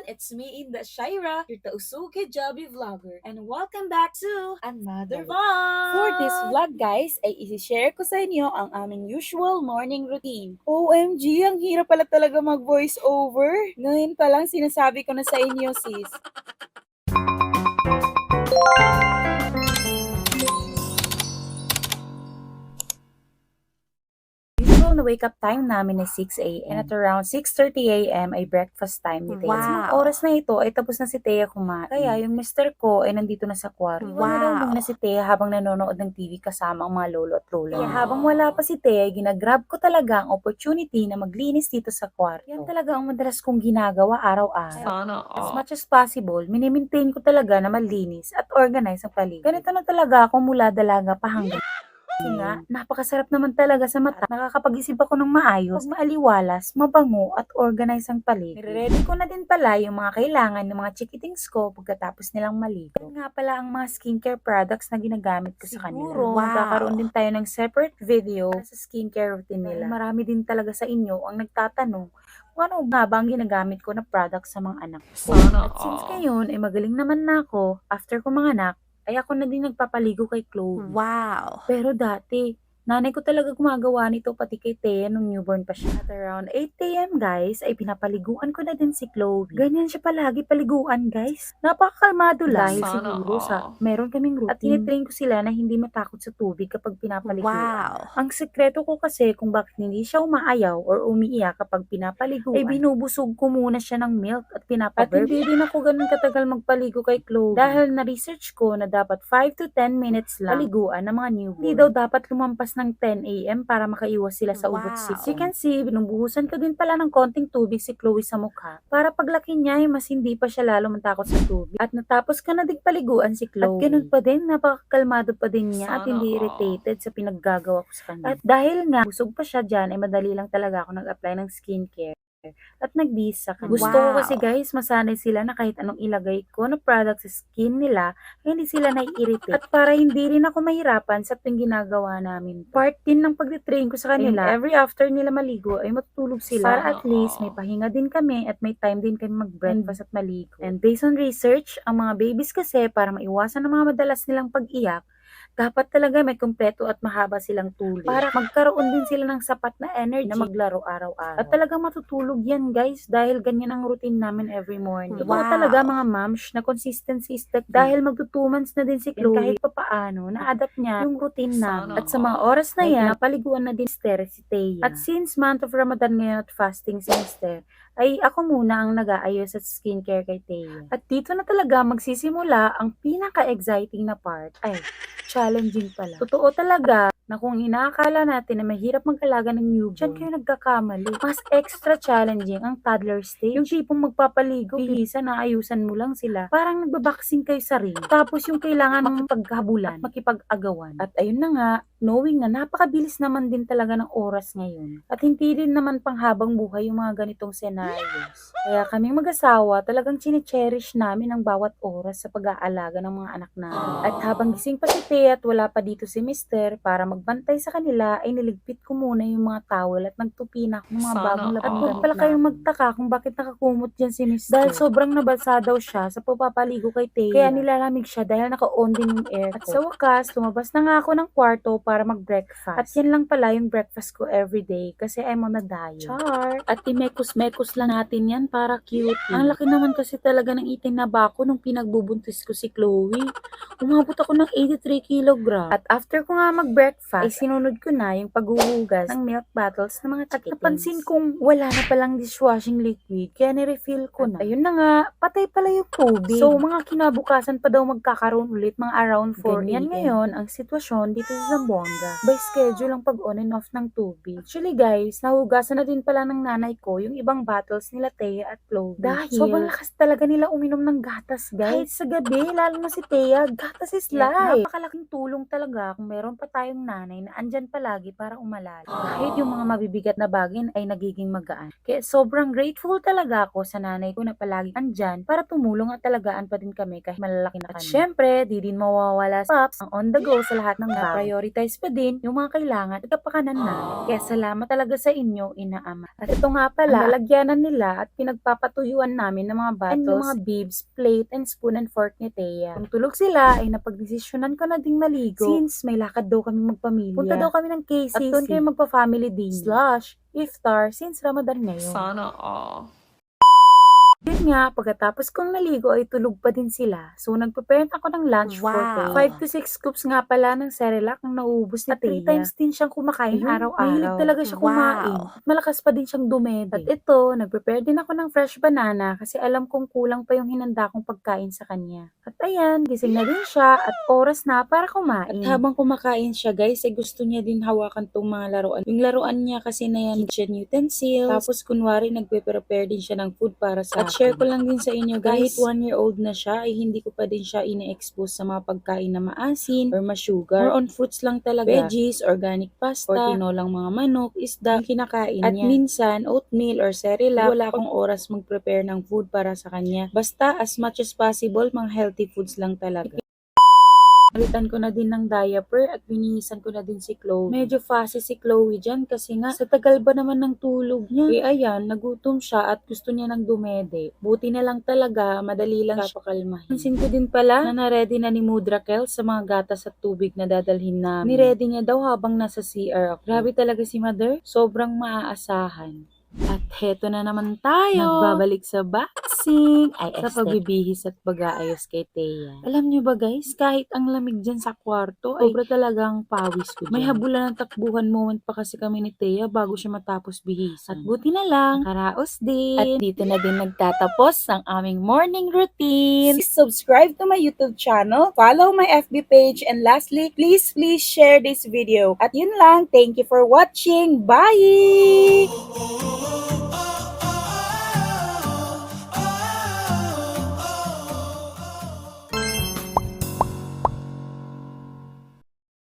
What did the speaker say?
It's me, Inda Shaira, your Tausuke Jabi vlogger, and welcome back to another vlog! For this vlog guys, ay isi-share ko sa inyo ang aming usual morning routine. OMG, ang hirap pala talaga mag-voice over. Ngayon pa lang sinasabi ko na sa inyo sis. Na wake up time namin ay 6 a.m. And at around 6:30 a.m. ay breakfast time ni Thea. Sa mga oras na ito ay tapos na si Thea kumain. Kaya yung mister ko ay nandito na sa kwarto. Iwan na daw muna si Thea habang nanonood ng TV kasama ang mga lolo at lola. Kaya habang wala pa si Thea, ginagrab ko talaga ang opportunity na maglinis dito sa kwarto. Yan talaga ang madalas kong ginagawa araw-araw. As much as possible, minimaintain ko talaga na malinis at organize ang paligid. Ganito na talaga ako mula dalaga pa hanggang kasi nga, napakasarap naman talaga sa mata. Nakakapag-isip ako ng maayos, maaliwalas, mabango, at organize ang paligid. Nire-ready ko na din pala yung mga kailangan ng mga chikitings ko pagkatapos nilang maligo. Yan nga pala ang mga skincare products na ginagamit ko sa kanila. Siguro, magkakaroon din tayo ng separate video sa skincare routine nila. Marami din talaga sa inyo ang nagtatanong kung ano nga ba ang ginagamit ko na products sa mga anak ko. At since ngayon, ay magaling naman na ako after ko mga anak, ay ako na din nagpapaligo kay Chloe. Wow! Pero dati, nanay ko talaga gumagawa nito pati kay Thea nung newborn pa siya. At around 8 a.m. guys, ay pinapaliguan ko na din si Chloe. Ganyan siya palagi paliguan guys. Napakakalmado lang. Dahil siguro sa meron kaming routine. At tinitrain ko sila na hindi matakot sa tubig kapag pinapaliguan. Wow! Ang sekreto ko kasi kung bakit hindi siya umaayaw or umiiyak kapag pinapaliguan, ay binubusog ko muna siya ng milk at pinapaburp. At hindi din ako ganun katagal magpaligo kay Chloe. Dahil na-research ko na dapat 5 to 10 minutes lang paliguan ng mga newborn. Hindi daw dapat lumampas ng 10 a.m. para makaiwas sila sa ubo sick. So you can see, binubuhusan ko din pala ng konting tubig si Chloe sa mukha para paglaki niya ay mas hindi pa siya lalo matakot sa tubig. At natapos ka na din paliguan si Chloe. At ganun pa din, napakakalmado pa din niya at hindi irritated sa pinaggagawa ko sa kanya. At dahil nga, busog pa siya dyan, ay madali lang talaga ako nag-apply ng skincare at nagbihis sa kanya. Gusto ko kasi guys, masanay sila na kahit anong ilagay ko na product sa skin nila, hindi sila nai-irritate. At para hindi rin ako mahirapan sa tuwing ginagawa namin. Part din ng pagtitrain ko sa kanila, every after nila maligo ay matutulog sila. Para at least may pahinga din kami at may time din kami mag-breakfast at maligo. And based on research, ang mga babies kasi para maiwasan ang mga madalas nilang pag-iyak, dapat talaga may kumpleto at mahaba silang tulog para magkaroon din sila ng sapat na energy na maglaro araw-araw. At talagang matutulog yan guys dahil ganyan ang routine namin every morning. Totoo talaga mga moms na consistency is the key. Dahil magto 2 months na din si Chloe, kahit papaano na-adapt niya yung routine namin. At sa mga oras na yan, napaliguan na din si Thea. At since month of Ramadan ngayon at fasting si Mister, ay ako muna ang nag-aayos at skincare kay Thea. At dito na talaga magsisimula ang pinaka-exciting na part. Ay, challenging pala. Totoo talaga na kung inaakala natin na mahirap mag-alaga ng newborn, dyan kayo nagkakamali. Mas extra challenging ang toddler stage. Yung tipong magpapaligo, bihisa na ayusan mo lang sila. Parang nagbabaksing kayo sa ring. Tapos yung kailangan mong paghabulan at makipag-agawan. At ayun na nga, knowing na napakabilis naman din talaga ng oras ngayon. At hindi rin naman panghabang buhay yung mga ganitong scenarios. Kaya kaming mag-asawa, talagang chine-cherish namin ang bawat oras sa pag-aalaga ng mga anak namin. At habang gising pa si Thea at wala pa dito si Mister para magbantay sa kanila, ay niligpit ko muna yung mga towel at nagtupi na ako ng mga bagong labang. At huwag pala kayong magtaka kung bakit nakakumot dyan si Mister. Dahil sobrang nabasa daw siya sa pagpapaligo kay Thea. Kaya nilalamig siya dahil naka-on din yung aircon. At sa wakas, lumabas na nga ako ng kwarto para mag-breakfast. At yan lang pala yung breakfast ko everyday kasi I'm on a diet. Char! At imekos-mekos lang natin yan para cute. Ang laki naman kasi talaga ng itinaba ko nung pinagbubuntis ko si Chloe. Umabot ako ng 83 kilogram. At after ko nga mag-breakfast, ay sinunod ko na yung paghuhugas ng milk bottles ng mga chickens. At napansin kong wala na palang dishwashing liquid, kaya ni-refill ko na. At ayun na nga, patay pala yung tubig. So, mga kinabukasan pa daw magkakaroon ulit, mga around 4 Ganyan ngayon ang sitwasyon dito sa Zamboanga. By schedule ang pag-on and off ng tubig. Actually guys, nahugasan na din pala ng nanay ko yung ibang bottles nila Thea at Chloe. Dahil sobrang lakas talaga nila uminom ng gatas guys. Kahit sa gabi, lalo na si Thea, gatas is life. Napakalaking tulong talaga kung meron pa tayong nanay na andyan palagi para umalala. Kahit yung mga mabibigat na bagay ay nagiging magaan. Kaya sobrang grateful talaga ako sa nanay ko na palagi andyan para tumulong at talagaan pa din kami kahit malalaki na kami. At syempre, di din mawawala sa Pops ang on the go sa lahat ng bagay. Prioritize pa din yung mga kailangan at kapakanan namin. Kaya salamat talaga sa inyo, Ina Ama. At ito nga pala, ang lalagyanan nila at pinagpapatuyuan namin ng mga bottles, and yung mga bibs, plate, and spoon and fork ni Thea. Kung tulog sila, ay napagdesisyonan ko na ding maligo. Since may lakad daw kami magpamilya. Punta daw kami ng KCC. At doon kayo magpa-family dinner. / iftar since Ramadan ngayon. Sana all. Yun nga, pagkatapos kong naligo ay tulog pa din sila. So, nagprepare ako ng lunch for Thea. 5 to 6 scoops nga pala ng Cerelac ang nauubos ni Thea. 3 times din siyang kumakain araw-araw. Mahilig talaga siya kumain. At malakas pa din siyang dumede. At ito, nagprepare din ako ng fresh banana kasi alam kong kulang pa yung hinanda kong pagkain sa kanya. At ayan, gising na din siya at oras na para kumain. At habang kumakain siya guys, ay gusto niya din hawakan tong mga laruan. Yung laruan niya kasi na yan, kitchen utensils. Tapos kunwari nagpe-prepare din siya ng food para sa akin. Share ko lang din sa inyo guys, kahit 1-year-old na siya ay hindi ko pa din siya ine-expose sa mga pagkain na maasin or ma-sugar. More on fruits lang talaga. Veggies, organic pasta, or tinolang mga manok, isda, ang kinakain niya. At minsan, oatmeal or Cerelac, wala akong oras mag-prepare ng food para sa kanya. Basta as much as possible, mga healthy foods lang talaga. Palitan ko na din ng diaper at binihisan ko na din si Chloe. Medyo fussy si Chloe dyan kasi nga sa tagal ba naman ng tulog niya. Eh ayan, nagutom siya at gusto niya ng dumede. Buti na lang talaga, madali lang siya pakalmahin. Pansin ko din pala na na-ready na ni Mudrakel sa mga gatas at tubig na dadalhin namin. Ni-ready niya daw habang nasa CR ako. Grabe talaga si Mother, sobrang maaasahan. At heto na naman tayo. Nagbabalik sa boxing. Sa pagbibihis at pag-aayos kay Thea. Alam niyo ba guys, kahit ang lamig dyan sa kwarto, ay sobra talagang pawis ko dyan. May habulan ng takbuhan moment pa kasi kami ni Thea bago siya matapos bihisan. At buti na lang, nakaraos din. At dito na din nagtatapos ang aming morning routine. Please subscribe to my YouTube channel, follow my FB page, and lastly, please share this video. At yun lang, thank you for watching. Bye!